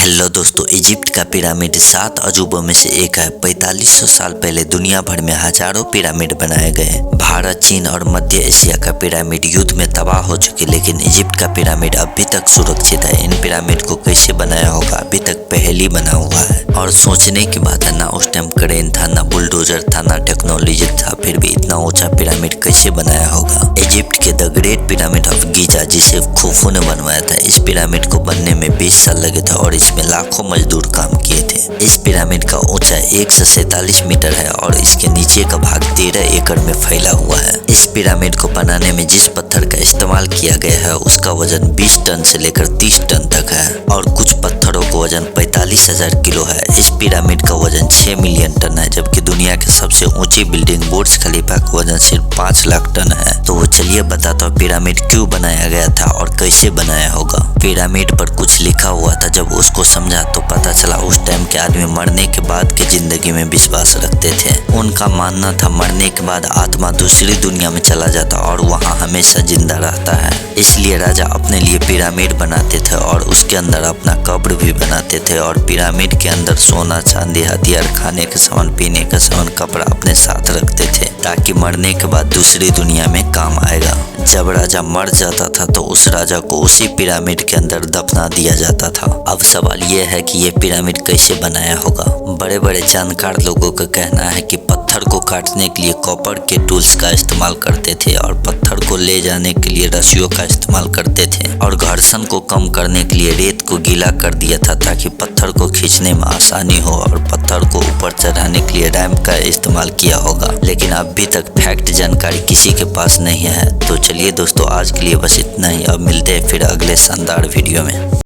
Hello दोस्तों, Egypt का pyramid 7 अजूबों में से एक है। 4500 साल पहले दुनिया भर में हजारों पिरामिड बनाए गए। भारत, चीन और मध्य एशिया का पिरामिड युद्ध में तबाह हो चुके, लेकिन इजिप्ट का पिरामिड अभी तक सुरक्षित है। इन पिरामिड को कैसे बनाया होगा अभी तक पहेली बना हुआ है। और सोचने की बात है, ना उस टाइम क्रेन था, ना बुलडोजर था, ना टेक्नोलॉजी था, फिर भी इतना ऊंचा पिरामिड कैसे बनाया होगा। इजिप्ट के the great pyramid of Giza, जिसे खुफू ने बनवाया था, इस पिरामिड को बनने में 20 साल लगे थे और इसमें लाखों मजदूर काम किए थे। इस पिरामिड का ऊंचाई 147 मीटर है और इसके नीचे का भाग 13 एकड़ में फैला हुआ है। इस पिरामिड को बनाने में जिस पत्थर का इस्तेमाल किया गया है उसका वजन 20 टन से लेकर 30 टन तक है और कुछ पत्थरों का वजन 45,000 किलो है। इस पिरामिड का वजन 6 मिलियन टन है, जबकि दुनिया के सबसे ऊंची बिल्डिंग बुर्ज खलीफा का वजन सिर्फ 5 लाख टन है। तो वो चलिए बताता हूँ पिरामिड क्यों बनाया गया था और कैसे बनाया होगा। पिरामिड पर कुछ लिखा हुआ था, जब उसको समझा तो पता चला उस टाइम के आदमी मरने के बाद की जिंदगी में विश्वास रखते थे। उनका मानना था मरने के बाद आत्मा दूसरी दुनिया में चला जाता और वहाँ हमेशा जिंदा रहता है। इसलिए राजा अपने लिए पिरामिड बनाते थे और उसके अंदर अपना कब्र भी बनाते थे और पिरामिड के अंदर सोना, चांदी, हथियार, खाने का सामान, पीने का सामान, कपड़ा अपने साथ रखते थे ताकि मरने के बाद दूसरी दुनिया में काम आएगा। जब राजा मर जाता था तो उस राजा को उसी पिरामिड के अंदर दफना दिया जाता था। अब सवाल यह है कि ये पिरामिड कैसे बनाया होगा। बड़े बड़े जानकार लोगों का कहना है कि पत्थर को काटने के लिए कॉपर के टूल्स का इस्तेमाल करते थे और पत्थर को ले जाने के लिए रस्सियों का इस्तेमाल करते थे और घर्षण को कम करने के लिए रेत को गीला कर दिया था ताकि पत्थर को खींचने में आसानी हो और पत्थर को ऊपर चढ़ाने के लिए रैंप का इस्तेमाल किया होगा। लेकिन अभी तक फैक्ट जानकारी किसी के पास नहीं है। तो चलिए दोस्तों, आज के लिए बस इतना ही। अब मिलते हैं फिर अगले शानदार वीडियो में।